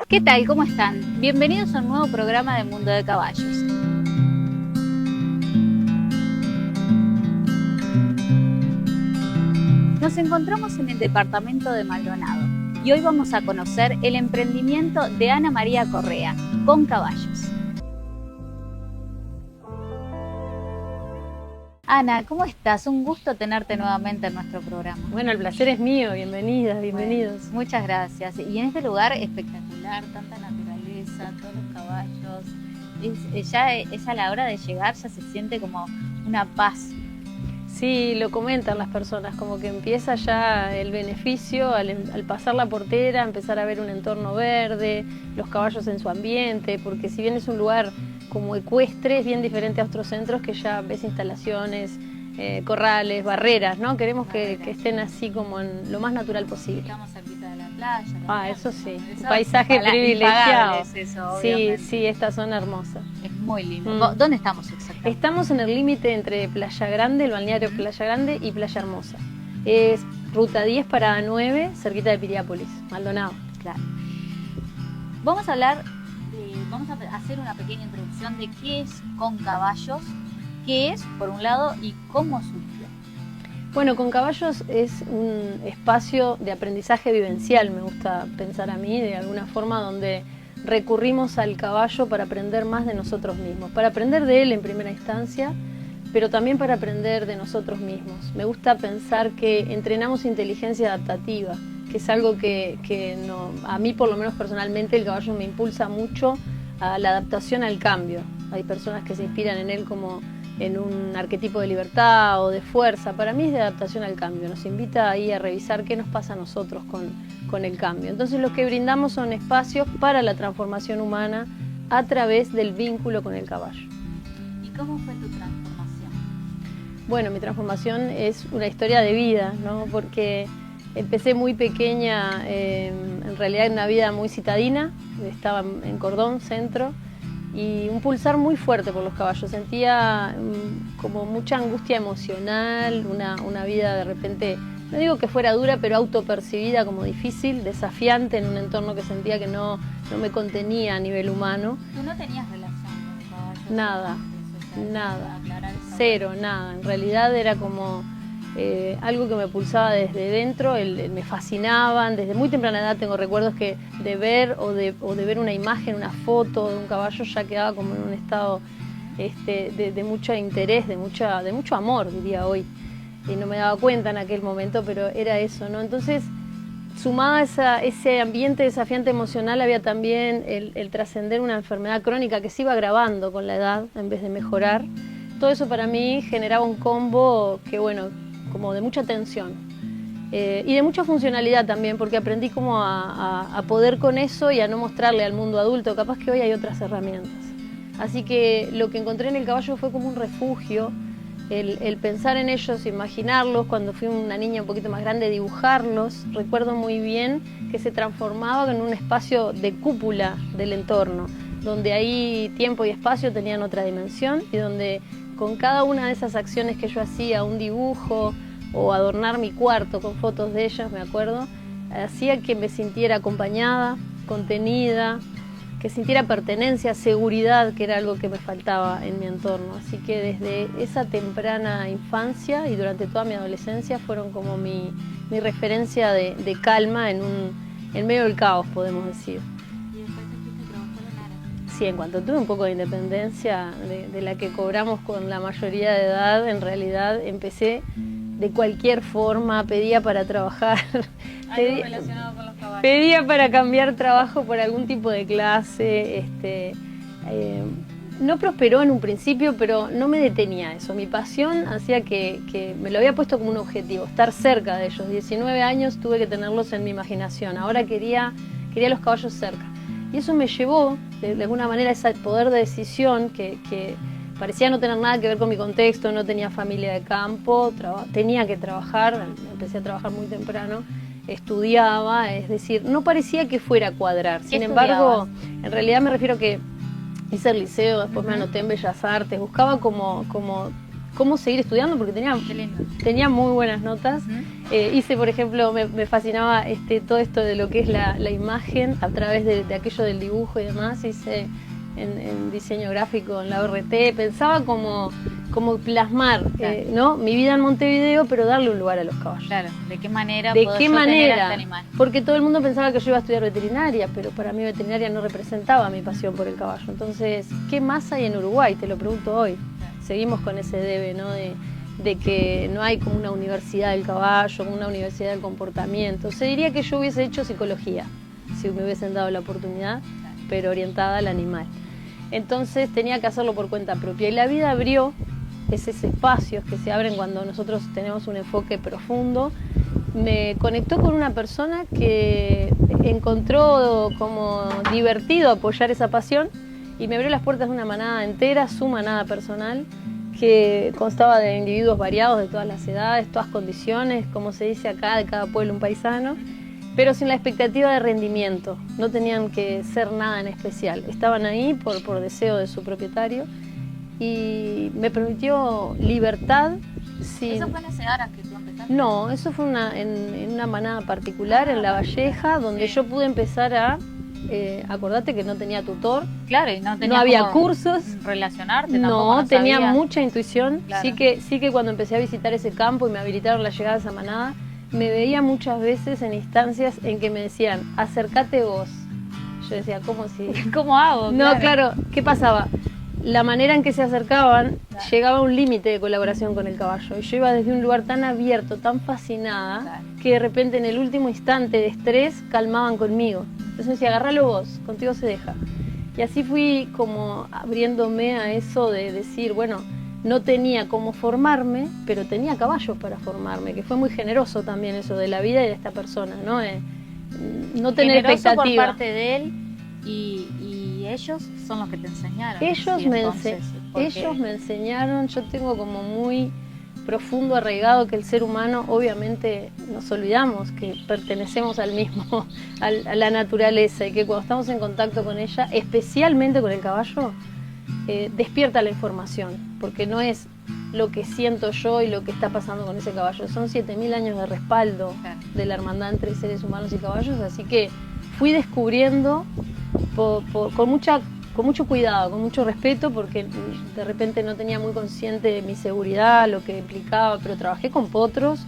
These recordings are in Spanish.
¿Qué tal? ¿Cómo están? Bienvenidos a un nuevo programa de Mundo de Caballos. Nos encontramos en el departamento de Maldonado y hoy vamos a conocer el emprendimiento de Ana María Correa, Con Caballos. Ana, ¿cómo estás? Un gusto tenerte nuevamente en nuestro programa. Bueno, el placer es mío, bienvenidas, bienvenidos. Bueno, muchas gracias. Y en este lugar espectacular, tanta naturaleza, todos los caballos, es a la hora de llegar ya se siente como una paz. Sí, lo comentan las personas, como que empieza ya el beneficio al pasar la portera, empezar a ver un entorno verde, los caballos en su ambiente, porque si bien es un lugar como ecuestre, es bien diferente a otros centros que ya ves instalaciones, corrales, barreras, ¿no? Queremos que estén así como en lo más natural posible. Estamos cerquita de la playa. Ah, eso sí, un paisaje privilegiado. Eso, sí, sí, esta zona hermosa. Es muy lindo. ¿Dónde estamos exactamente? Estamos en el límite entre Playa Grande, el balneario Playa Grande y Playa Hermosa. Es ruta 10 para 9, cerquita de Piriápolis, Maldonado. Claro. Vamos a hacer una pequeña introducción de qué es Con Caballos, qué es, por un lado, y cómo surgió. Bueno, Con Caballos es un espacio de aprendizaje vivencial, me gusta pensar a mí, de alguna forma, donde recurrimos al caballo para aprender más de nosotros mismos, para aprender de él en primera instancia, pero también para aprender de nosotros mismos. Me gusta pensar que entrenamos inteligencia adaptativa, que es algo que no, a mí por lo menos personalmente el caballo me impulsa mucho a la adaptación al cambio. Hay personas que se inspiran en él como en un arquetipo de libertad o de fuerza. Para mí es de adaptación al cambio, nos invita ahí a revisar qué nos pasa a nosotros con el cambio. Entonces lo que brindamos son espacios para la transformación humana a través del vínculo con el caballo. ¿Y cómo fue tu transformación? Bueno, mi transformación es una historia de vida, ¿no? Porque empecé muy pequeña, en realidad en una vida muy citadina, estaba en Cordón, centro, y un pulsar muy fuerte por los caballos. Sentía como mucha angustia emocional, una vida de repente, no digo que fuera dura, pero autopercibida como difícil, desafiante en un entorno que sentía que no me contenía a nivel humano. ¿Tú no tenías relación con el caballo? Nada, nada, cero, nada. En realidad era como algo que me pulsaba desde dentro, me fascinaban. Desde muy temprana edad tengo recuerdos que de ver o de ver una imagen, una foto de un caballo ya quedaba como en un estado de mucho interés, de mucho amor, diría hoy. Y no me daba cuenta en aquel momento, pero era eso, ¿no? Entonces, sumada a ese ambiente desafiante emocional, había también el trascender una enfermedad crónica que se iba agravando con la edad en vez de mejorar. Todo eso para mí generaba un combo que, bueno, como de mucha tensión y de mucha funcionalidad también, porque aprendí como a poder con eso y a no mostrarle al mundo adulto. Capaz que hoy hay otras herramientas. Así que lo que encontré en el caballo fue como un refugio, el pensar en ellos, imaginarlos. Cuando fui una niña un poquito más grande, dibujarlos. Recuerdo muy bien que se transformaba en un espacio de cúpula del entorno, donde ahí tiempo y espacio tenían otra dimensión y donde con cada una de esas acciones que yo hacía, un dibujo o adornar mi cuarto con fotos de ellas, me acuerdo, hacía que me sintiera acompañada, contenida, que sintiera pertenencia, seguridad, que era algo que me faltaba en mi entorno. Así que desde esa temprana infancia y durante toda mi adolescencia fueron como mi referencia de calma en medio del caos, podemos decir. Sí, en cuanto tuve un poco de independencia de la que cobramos con la mayoría de edad, en realidad empecé de cualquier forma, pedía para trabajar. ¿Algo relacionado con los caballos? Pedía para cambiar trabajo por algún tipo de clase. No prosperó en un principio, pero no me detenía eso. Mi pasión hacía que me lo había puesto como un objetivo, estar cerca de ellos. 19 años tuve que tenerlos en mi imaginación. Ahora quería los caballos cerca. Y eso me llevó, de alguna manera, ese poder de decisión que parecía no tener nada que ver con mi contexto. No tenía familia de campo, tenía que trabajar, empecé a trabajar muy temprano, estudiaba, es decir, no parecía que fuera a cuadrar. Sin embargo, en realidad me refiero que hice el liceo, después me anoté en Bellas Artes, buscaba como cómo seguir estudiando porque tenía muy buenas notas. Hice, por ejemplo, me fascinaba todo esto de lo que es la imagen a través de aquello del dibujo y demás. Hice en diseño gráfico en la ORT, pensaba como plasmar ¿no? mi vida en Montevideo, pero darle un lugar a los caballos. Claro, ¿de qué manera ¿De puedo qué yo tener a manera? este animal? Porque todo el mundo pensaba que yo iba a estudiar veterinaria, pero para mí veterinaria no representaba mi pasión por el caballo. Entonces, ¿qué más hay en Uruguay? Te lo pregunto hoy. Seguimos con ese debe, ¿no? De que no hay como una universidad del caballo, como una universidad del comportamiento. Se diría que yo hubiese hecho psicología, si me hubiesen dado la oportunidad, pero orientada al animal. Entonces tenía que hacerlo por cuenta propia. Y la vida abrió esos espacios que se abren cuando nosotros tenemos un enfoque profundo. Me conectó con una persona que encontró como divertido apoyar esa pasión y me abrió las puertas de una manada entera, su manada personal, que constaba de individuos variados de todas las edades, todas condiciones, como se dice acá, de cada pueblo un paisano, pero sin la expectativa de rendimiento. No tenían que ser nada en especial. Estaban ahí por deseo de su propietario y me permitió libertad. ¿Eso fue en ese Aras que tú empezaste? No, eso fue en una manada particular en La Valleja, donde yo pude empezar a... acordate que no tenía tutor, claro, y no había cursos, relacionarte, no tenía sabías. Mucha intuición. Claro. Sí que cuando empecé a visitar ese campo y me habilitaron la llegada de esa manada, me veía muchas veces en instancias en que me decían, acércate vos. Yo decía, ¿cómo si? ¿Cómo hago? No, claro, ¿qué pasaba? La manera en que se acercaban llegaba a un límite de colaboración con el caballo. Y yo iba desde un lugar tan abierto, tan fascinada, que de repente en el último instante de estrés calmaban conmigo. Entonces me decía, agárralo vos, contigo se deja. Y así fui como abriéndome a eso de decir, bueno, no tenía cómo formarme, pero tenía caballos para formarme, que fue muy generoso también eso de la vida y de esta persona, ¿no? No tener generoso expectativa. por parte de él y ellos son los que te enseñaron. Ellos me enseñaron, yo tengo como muy profundo arraigado que el ser humano, obviamente nos olvidamos que pertenecemos al mismo, a la naturaleza, y que cuando estamos en contacto con ella, especialmente con el caballo, despierta la información, porque no es lo que siento yo y lo que está pasando con ese caballo, son 7000 años de respaldo de la hermandad entre seres humanos y caballos, así que fui descubriendo con mucho cuidado, con mucho respeto, porque de repente no tenía muy consciente de mi seguridad, lo que implicaba, pero trabajé con potros,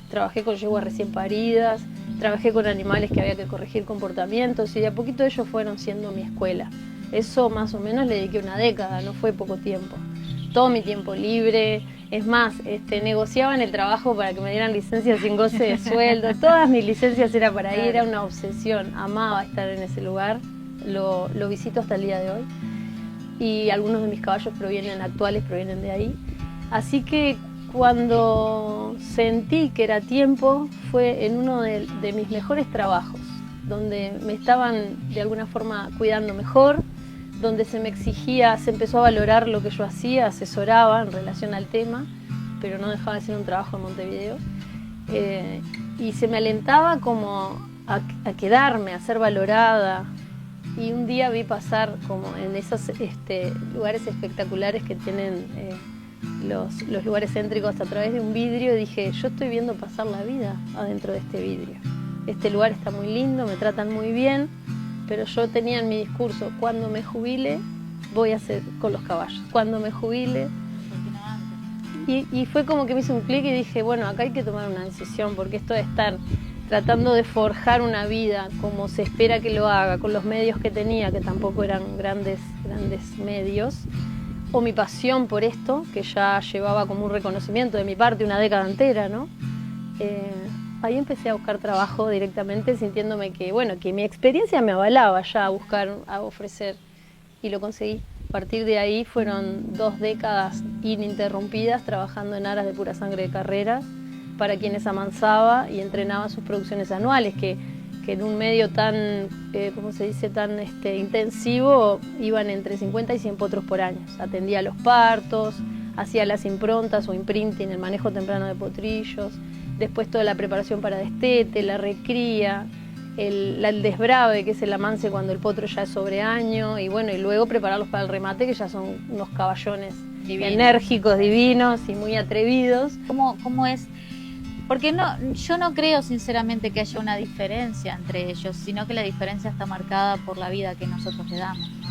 trabajé con yeguas recién paridas, trabajé con animales que había que corregir comportamientos y de a poquito ellos fueron siendo mi escuela. Eso más o menos le dediqué una década, no fue poco tiempo. Todo mi tiempo libre, es más, negociaban el trabajo para que me dieran licencias sin goce de sueldo, todas mis licencias era para ahí, era una obsesión, amaba estar en ese lugar. Lo visito hasta el día de hoy y algunos de mis caballos actuales provienen de ahí. Así que cuando sentí que era tiempo fue en uno de mis mejores trabajos, donde me estaban de alguna forma cuidando mejor, donde se me exigía, se empezó a valorar lo que yo hacía, asesoraba en relación al tema, pero no dejaba de ser un trabajo en Montevideo. Y se me alentaba como a quedarme, a ser valorada. Y un día vi pasar como en esos lugares espectaculares que tienen los lugares céntricos a través de un vidrio y dije, yo estoy viendo pasar la vida adentro de este vidrio. Este lugar está muy lindo, me tratan muy bien, pero yo tenía en mi discurso, cuando me jubile, voy a hacer con los caballos. Cuando me jubile... Y fue como que me hizo un clic y dije, bueno, acá hay que tomar una decisión, porque esto de estar tratando de forjar una vida como se espera que lo haga, con los medios que tenía, que tampoco eran grandes medios, o mi pasión por esto, que ya llevaba como un reconocimiento de mi parte una década entera, ¿no? Ahí empecé a buscar trabajo directamente, sintiéndome que mi experiencia me avalaba ya a ofrecer, y lo conseguí. A partir de ahí fueron 2 décadas ininterrumpidas trabajando en aras de pura sangre de carreras, para quienes amansaba y entrenaba sus producciones anuales, que en un medio tan, tan intensivo, iban entre 50 y 100 potros por año. Atendía los partos, hacía las improntas o imprinting, el manejo temprano de potrillos, después toda la preparación para destete, la recría, el desbrave, que es el amance cuando el potro ya es sobre año, y luego prepararlos para el remate, que ya son unos caballones Divino. enérgicos, divinos y muy atrevidos. ¿Cómo es? Porque yo no creo sinceramente que haya una diferencia entre ellos, sino que la diferencia está marcada por la vida que nosotros le damos, ¿no?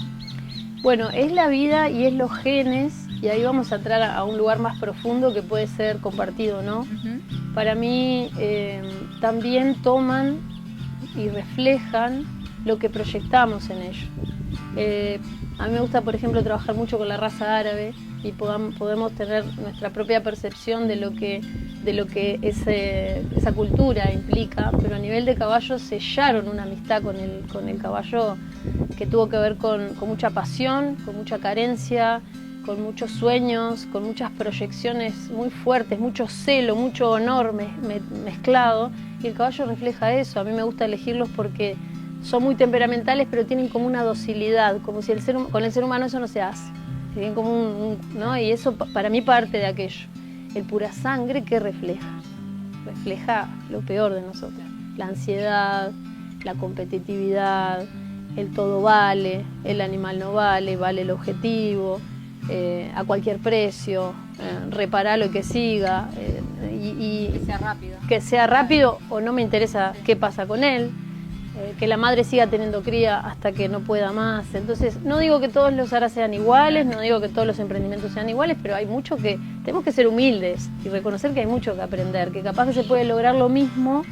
Bueno, es la vida y es los genes, y ahí vamos a entrar a un lugar más profundo que puede ser compartido, ¿no? Uh-huh. Para mí también toman y reflejan lo que proyectamos en ellos. A mí me gusta, por ejemplo, trabajar mucho con la raza árabe y podemos tener nuestra propia percepción de lo que esa cultura implica, pero a nivel de caballo sellaron una amistad con el caballo que tuvo que ver con mucha pasión, con mucha carencia, con muchos sueños, con muchas proyecciones muy fuertes, mucho celo, mucho honor mezclado, y el caballo refleja eso. A mí me gusta elegirlos porque son muy temperamentales, pero tienen como una docilidad, como si con el ser humano eso no se hace. Tienen como ¿no? Y eso para mí parte de aquello. El pura sangre, ¿qué refleja? Refleja lo peor de nosotros. La ansiedad, la competitividad, el todo vale, el animal no vale, vale el objetivo, a cualquier precio, reparalo y que siga. Que sea rápido. Que sea rápido o no me interesa qué pasa con él. Que la madre siga teniendo cría hasta que no pueda más. Entonces, no digo que todos los aras sean iguales, no digo que todos los emprendimientos sean iguales, pero hay mucho que tenemos que ser humildes y reconocer que hay mucho que aprender, que capaz que se puede lograr lo mismo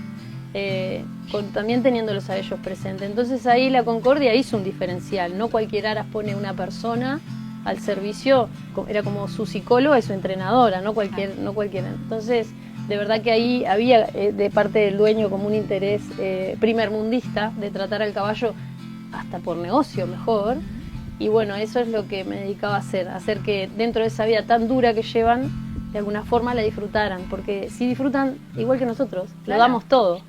también teniéndolos a ellos presentes. Entonces ahí la Concordia hizo un diferencial, no cualquier aras pone una persona al servicio, era como su psicóloga y su entrenadora, no cualquiera. Entonces, de verdad que ahí había de parte del dueño como un interés primermundista de tratar al caballo hasta por negocio mejor. Y bueno, eso es lo que me dedicaba a hacer que dentro de esa vida tan dura que llevan, de alguna forma la disfrutaran, porque si disfrutan igual que nosotros, claro, lo damos todo,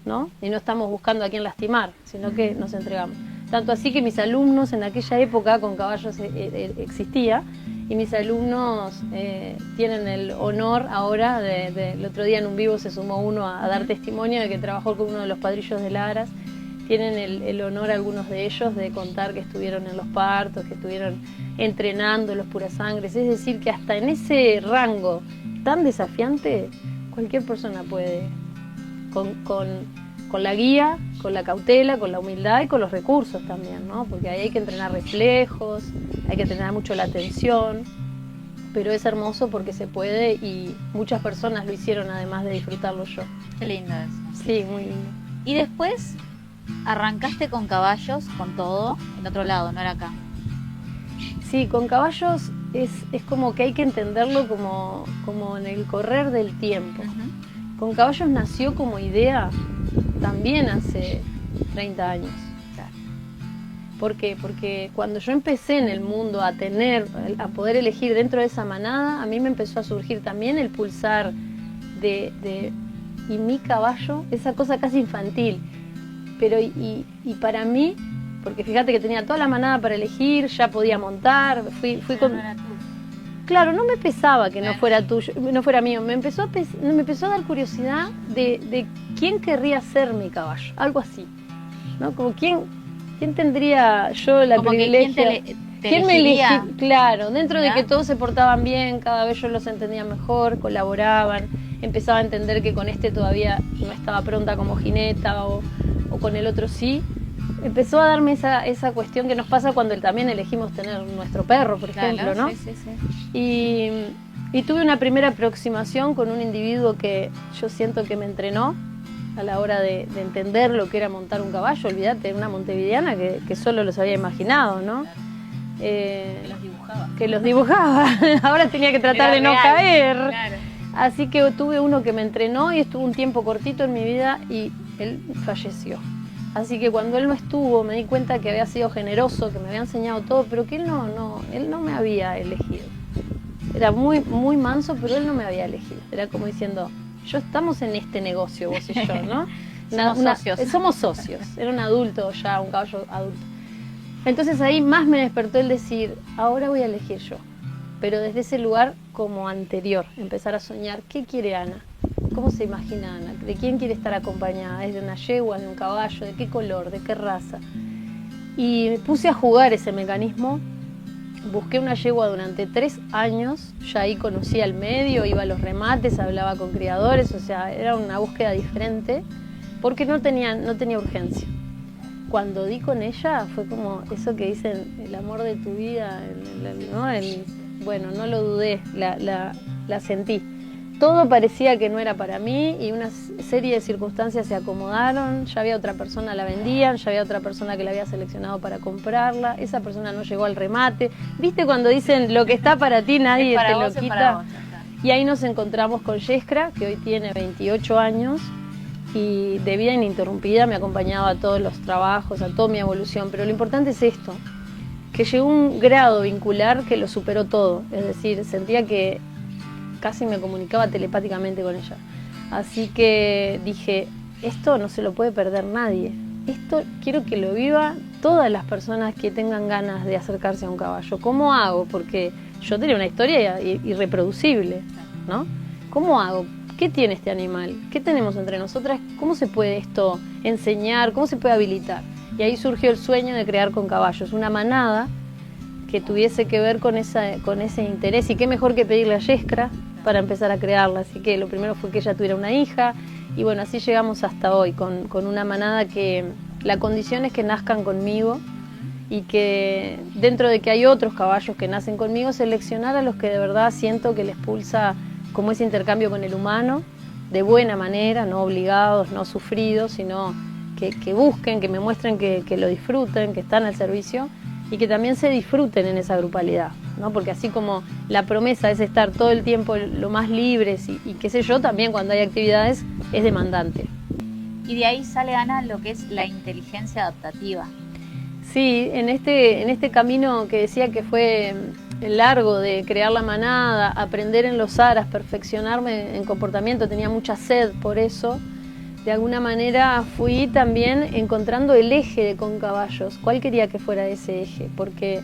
¿no? Y no estamos buscando a quién lastimar, sino que nos entregamos. Tanto así que mis alumnos en aquella época con caballos existía, y mis alumnos tienen el honor ahora el otro día en un vivo se sumó uno a dar testimonio de que trabajó con uno de los padrillos de Laras. Tienen el honor algunos de ellos de contar que estuvieron en los partos, que estuvieron entrenando los purasangres. Es decir, que hasta en ese rango tan desafiante cualquier persona puede, con la guía, con la cautela, con la humildad y con los recursos también, ¿no? Porque ahí hay que entrenar reflejos, hay que entrenar mucho la atención, pero es hermoso porque se puede y muchas personas lo hicieron además de disfrutarlo yo. Qué lindo eso. Sí, muy lindo. Y después arrancaste con caballos, con todo, en otro lado, no era acá. Sí, con caballos es como que hay que entenderlo como en el correr del tiempo. Uh-huh. Con caballos nació como idea también hace 30 años. Claro. ¿Por qué? Porque cuando yo empecé en el mundo a poder elegir dentro de esa manada, a mí me empezó a surgir también el pulsar y mi caballo, esa cosa casi infantil. Pero y para mí, porque fíjate que tenía toda la manada para elegir, ya podía montar, fui con... No era tuyo. Claro, no me pesaba que no fuera tuyo, no fuera mío, me empezó a dar curiosidad de quién querría ser mi caballo, algo así, ¿no? Como quién tendría yo la privilegia, quién me elegía, claro, dentro de que todos se portaban bien, cada vez yo los entendía mejor, colaboraban, empezaba a entender que con este todavía no estaba pronta como jineta o con el otro sí. Empezó a darme esa cuestión que nos pasa cuando también elegimos tener nuestro perro, por ejemplo, ¿no? Sí. Y tuve una primera aproximación con un individuo que yo siento que me entrenó a la hora de entender lo que era montar un caballo. Olvídate, una montevideana que solo los había imaginado, ¿no? Que los dibujaba. Ahora tenía que tratar de no caer. Claro. Así que tuve uno que me entrenó y estuvo un tiempo cortito en mi vida y él falleció. Así que cuando él no estuvo me di cuenta que había sido generoso, que me había enseñado todo, pero que él no me había elegido. Era muy, muy manso, pero él no me había elegido. Era como diciendo, estamos en este negocio, vos y yo, ¿no? Somos socios. Era un adulto ya, un caballo adulto. Entonces ahí más me despertó el decir, ahora voy a elegir yo. Pero desde ese lugar como anterior, empezar a soñar, ¿qué quiere Ana? ¿Cómo se imagina Ana? ¿De quién quiere estar acompañada? ¿Es de una yegua, de un caballo? ¿De qué color? ¿De qué raza? Y me puse a jugar ese mecanismo busqué una yegua durante 3 años, ya ahí conocía el medio, iba a los remates, hablaba con criadores, o sea, era una búsqueda diferente, porque no tenía urgencia. Cuando di con ella fue como eso que dicen, el amor de tu vida, ¿no? Bueno, no lo dudé, la sentí. Todo parecía que no era para mí y una serie de circunstancias se acomodaron, ya había otra persona, la vendían, ya había otra persona que la había seleccionado para comprarla, esa persona no llegó al remate. ¿Viste cuando dicen lo que está para ti nadie te lo quita? Y ahí nos encontramos con Yeskra, que hoy tiene 28 años y de vida ininterrumpida me acompañaba a todos los trabajos, a toda mi evolución, pero lo importante es esto, que llegó a un grado vincular que lo superó todo, es decir, sentía que casi me comunicaba telepáticamente con ella. Así que dije, esto no se lo puede perder nadie. Esto quiero que lo viva todas las personas que tengan ganas de acercarse a un caballo. ¿Cómo hago? Porque yo tenía una historia irreproducible, ¿no? ¿Cómo hago? ¿Qué tiene este animal? ¿Qué tenemos entre nosotras? ¿Cómo se puede esto enseñar? ¿Cómo se puede habilitar? Y ahí surgió el sueño de crear con caballos una manada que tuviese que ver con ese interés. Y qué mejor que pedirle a Yeskra para empezar a crearla. Así que lo primero fue que ella tuviera una hija y bueno, así llegamos hasta hoy con una manada que la condición es que nazcan conmigo y que dentro de que hay otros caballos que nacen conmigo, seleccionar a los que de verdad siento que les pulsa como ese intercambio con el humano, de buena manera, no obligados, no sufridos, sino que busquen, que me muestren que lo disfruten, que están al servicio y que también se disfruten en esa grupalidad, ¿no? Porque así como la promesa es estar todo el tiempo lo más libres y qué sé yo, también cuando hay actividades es demandante. Y de ahí sale, Ana, lo que es la inteligencia adaptativa. Sí, en este camino que decía que fue largo de crear la manada, aprender en los aras, perfeccionarme en comportamiento, tenía mucha sed por eso. De alguna manera fui también encontrando el eje de Con Caballos. ¿Cuál quería que fuera ese eje? Porque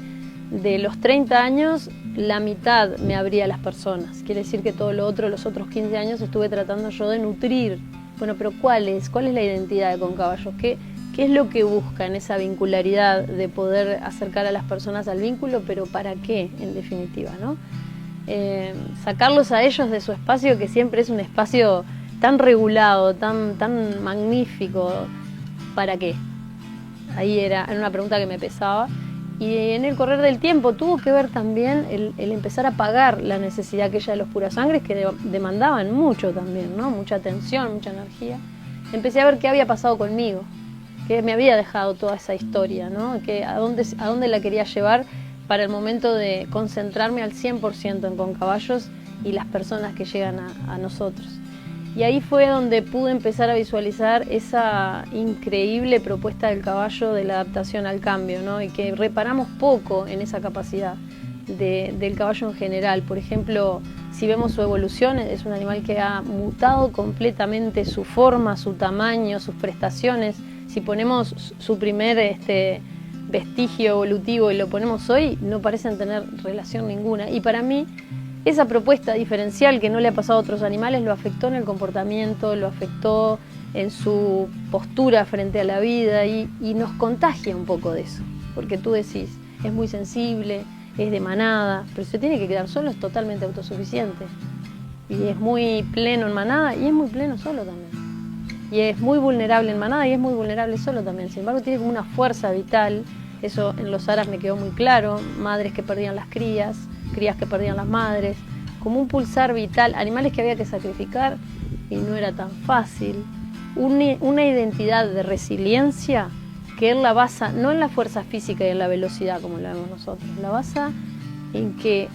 de los 30 años, la mitad me abría a las personas. Quiere decir que todo lo otro, los otros 15 años, estuve tratando yo de nutrir. Bueno, pero ¿cuál es la identidad de Con Caballos? ¿Qué es lo que busca en esa vincularidad de poder acercar a las personas al vínculo? Pero ¿para qué, en definitiva, ¿no? Sacarlos a ellos de su espacio, que siempre es un espacio tan regulado, tan magnífico, ¿para qué? Ahí era una pregunta que me pesaba. Y en el correr del tiempo tuvo que ver también el empezar a pagar la necesidad aquella de los purasangres que demandaban mucho también, ¿no? Mucha atención, mucha energía. Empecé a ver qué había pasado conmigo, que me había dejado toda esa historia, ¿no? Que a dónde la quería llevar para el momento de concentrarme al 100% en Con Caballos y las personas que llegan a nosotros. Y ahí fue donde pude empezar a visualizar esa increíble propuesta del caballo de la adaptación al cambio, ¿no? Y que reparamos poco en esa capacidad del caballo en general. Por ejemplo, si vemos su evolución, es un animal que ha mutado completamente su forma, su tamaño, sus prestaciones. Si ponemos su primer vestigio evolutivo y lo ponemos hoy, no parecen tener relación ninguna. Y para mí, esa propuesta diferencial que no le ha pasado a otros animales lo afectó en el comportamiento, lo afectó en su postura frente a la vida y nos contagia un poco de eso. Porque tú decís, es muy sensible, es de manada, pero se tiene que quedar solo, es totalmente autosuficiente. Y es muy pleno en manada y es muy pleno solo también. Y es muy vulnerable en manada y es muy vulnerable solo también. Sin embargo, tiene como una fuerza vital. Eso en los aras me quedó muy claro. Madres que perdían las crías que perdían las madres. Como un pulsar vital. Animales que había que sacrificar y no era tan fácil. Una identidad de resiliencia que él la basa no en la fuerza física y en la velocidad como la vemos nosotros. La basa en que,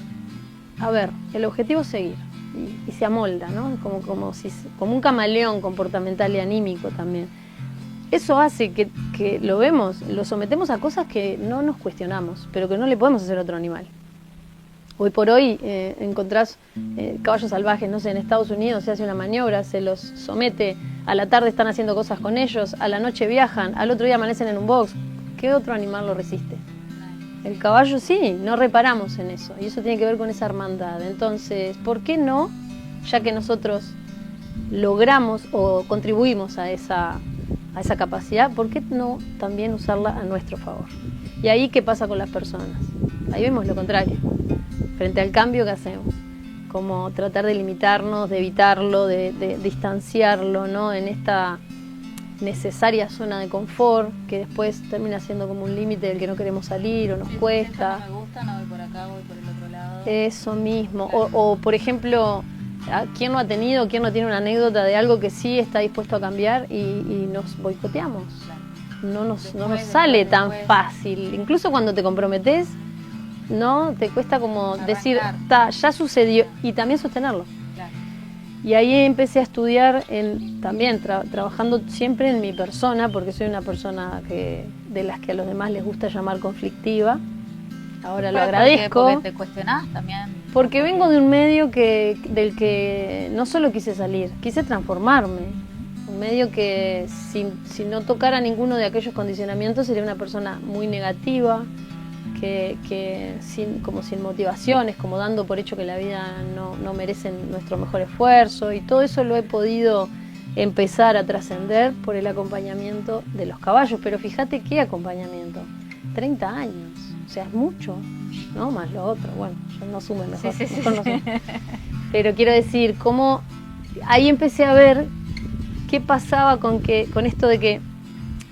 a ver, el objetivo es seguir. Y se amolda, ¿no? Como un camaleón comportamental y anímico también. Eso hace que lo vemos, lo sometemos a cosas que no nos cuestionamos, pero que no le podemos hacer a otro animal. Hoy por hoy encontrás caballos salvajes, no sé, en Estados Unidos se hace una maniobra, se los somete, a la tarde están haciendo cosas con ellos, a la noche viajan, al otro día amanecen en un box. ¿Qué otro animal lo resiste? El caballo sí, no reparamos en eso, y eso tiene que ver con esa hermandad. Entonces, ¿por qué no, ya que nosotros logramos o contribuimos a esa capacidad, por qué no también usarla a nuestro favor? Y ahí, ¿qué pasa con las personas? ahí vemos lo contrario. Frente al cambio que hacemos, como tratar de limitarnos, de evitarlo, de distanciarlo, ¿no? En esta necesaria zona de confort que después termina siendo como un límite del que no queremos salir o nos cuesta. No me gusta, no voy por acá, voy por el otro lado. Eso mismo. O por ejemplo, ¿quién no ha tenido, quién no tiene una anécdota de algo que sí está dispuesto a cambiar y nos boicoteamos? No nos sale tan fácil. Incluso cuando te comprometes, ¿no? Te cuesta como arrancar. Decir, ya sucedió, y también sostenerlo. Claro. Y ahí empecé a estudiar, también trabajando siempre en mi persona, porque soy una persona de las que a los demás les gusta llamar conflictiva. Ahora lo agradezco. Porque te cuestionás también. Porque vengo de un medio del que no solo quise salir, quise transformarme. Un medio que si no tocara ninguno de aquellos condicionamientos sería una persona muy negativa, que sin motivaciones, como dando por hecho que la vida no merece nuestro mejor esfuerzo, y todo eso lo he podido empezar a trascender por el acompañamiento de los caballos. Pero fíjate qué acompañamiento, 30 años, o sea, es mucho, ¿no? Más lo otro, bueno, yo no sume mejor, sí. No sume. Pero quiero decir, cómo ahí empecé a ver qué pasaba con esto de que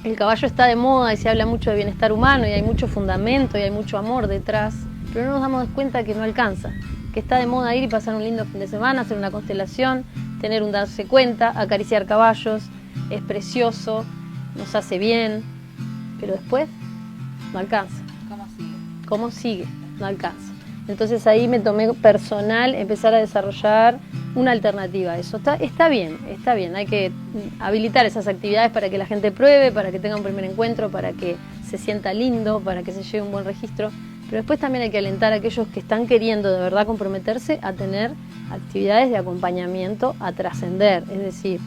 el caballo está de moda y se habla mucho de bienestar humano y hay mucho fundamento y hay mucho amor detrás, pero no nos damos cuenta que no alcanza, que está de moda ir y pasar un lindo fin de semana, hacer una constelación, tener un darse cuenta, acariciar caballos, es precioso, nos hace bien, pero después no alcanza. ¿Cómo sigue? No alcanza. Entonces ahí me tomé personal empezar a desarrollar una alternativa a eso. Está bien, hay que habilitar esas actividades para que la gente pruebe, para que tenga un primer encuentro, para que se sienta lindo, para que se lleve un buen registro, pero después también hay que alentar a aquellos que están queriendo de verdad comprometerse a tener actividades de acompañamiento, a trascender, es decir,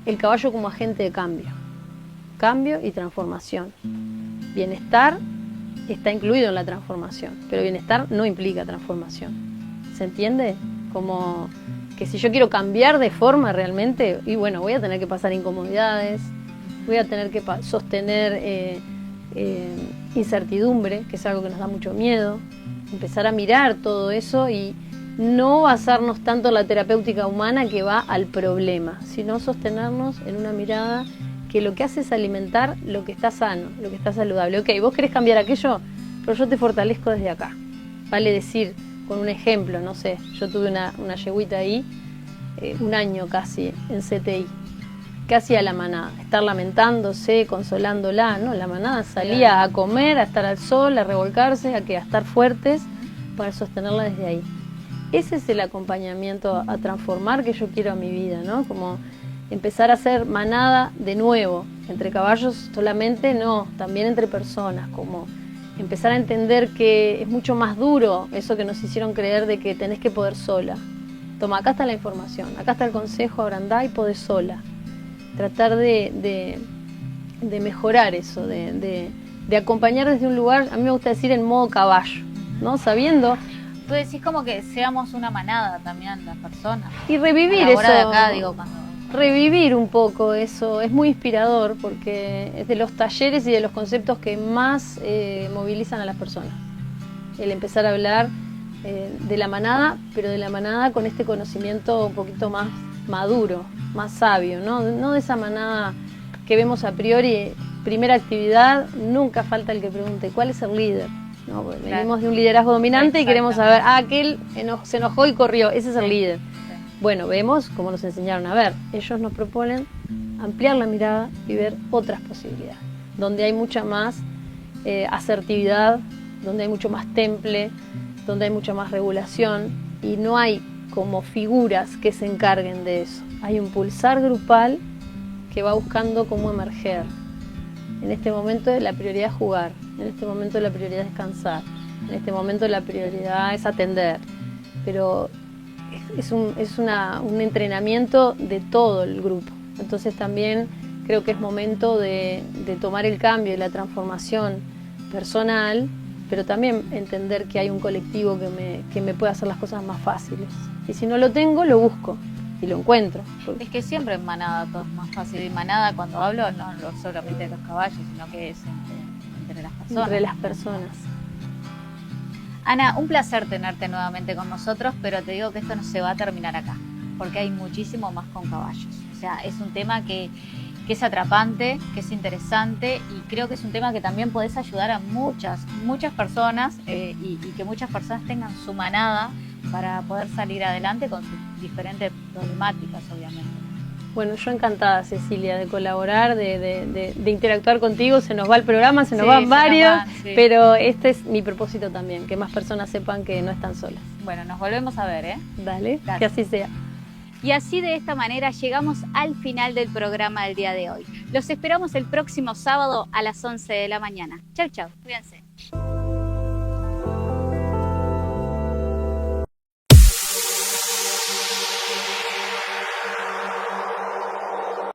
el caballo como agente de cambio y transformación. Bienestar está incluido en la transformación, pero bienestar no implica transformación. ¿Se entiende? Como que si yo quiero cambiar de forma realmente, y bueno, voy a tener que pasar incomodidades, voy a tener que sostener incertidumbre, que es algo que nos da mucho miedo, empezar a mirar todo eso y no basarnos tanto en la terapéutica humana que va al problema, sino sostenernos en una mirada que lo que hace es alimentar lo que está sano, lo que está saludable. Ok, vos querés cambiar aquello, pero yo te fortalezco desde acá. Vale decir, con un ejemplo, no sé, yo tuve una yeguita ahí, un año casi, en CTI. ¿Qué hacía la manada? Estar lamentándose, consolándola, ¿no? La manada salía a comer, a estar al sol, a revolcarse, a estar fuertes para sostenerla desde ahí. Ese es el acompañamiento a transformar que yo quiero a mi vida, ¿no? Como empezar a hacer manada de nuevo, entre caballos solamente, no, también entre personas, como empezar a entender que es mucho más duro eso que nos hicieron creer de que tenés que poder sola. Toma, acá está la información, acá está el consejo, ahora andá y podés sola. Tratar de mejorar eso, de acompañar desde un lugar, a mí me gusta decir en modo caballo, ¿no? Sabiendo. Tú decís como que seamos una manada también las personas. Y revivir eso. De acá, revivir un poco eso, es muy inspirador porque es de los talleres y de los conceptos que más movilizan a las personas. El empezar a hablar de la manada, pero de la manada con este conocimiento un poquito más maduro, más sabio, ¿no? No de esa manada que vemos a priori, primera actividad, nunca falta el que pregunte, ¿cuál es el líder? No, pues venimos de un liderazgo dominante y queremos saber, aquel se enojó y corrió, ese es el líder. Bueno, vemos como nos enseñaron a ver. Ellos nos proponen ampliar la mirada y ver otras posibilidades, donde hay mucha más asertividad, donde hay mucho más temple, donde hay mucha más regulación y no hay como figuras que se encarguen de eso. Hay un pulsar grupal que va buscando cómo emerger. En este momento la prioridad es jugar, en este momento la prioridad es descansar, en este momento la prioridad es atender, pero es un entrenamiento de todo el grupo. Entonces también creo que es momento de tomar el cambio y la transformación personal, pero también entender que hay un colectivo que me puede hacer las cosas más fáciles. Y si no lo tengo, lo busco y lo encuentro. Es que siempre en manada todo es más fácil. Y manada, cuando hablo, no solamente de los caballos, sino que es entre las personas. Entre las personas. Ana, un placer tenerte nuevamente con nosotros, pero te digo que esto no se va a terminar acá, porque hay muchísimo más con caballos. O sea, es un tema que es atrapante, que es interesante, y creo que es un tema que también podés ayudar a muchas personas y que muchas personas tengan su manada para poder salir adelante con sus diferentes problemáticas, obviamente. Bueno, yo encantada, Cecilia, de colaborar, de interactuar contigo. Se nos va el programa, se nos van varios, sí. Pero este es mi propósito también, que más personas sepan que no están solas. Bueno, nos volvemos a ver, ¿eh? Dale, gracias. Que así sea. Y así, de esta manera, llegamos al final del programa del día de hoy. Los esperamos el próximo sábado a las 11 de la mañana. Chau, chau. Cuídense.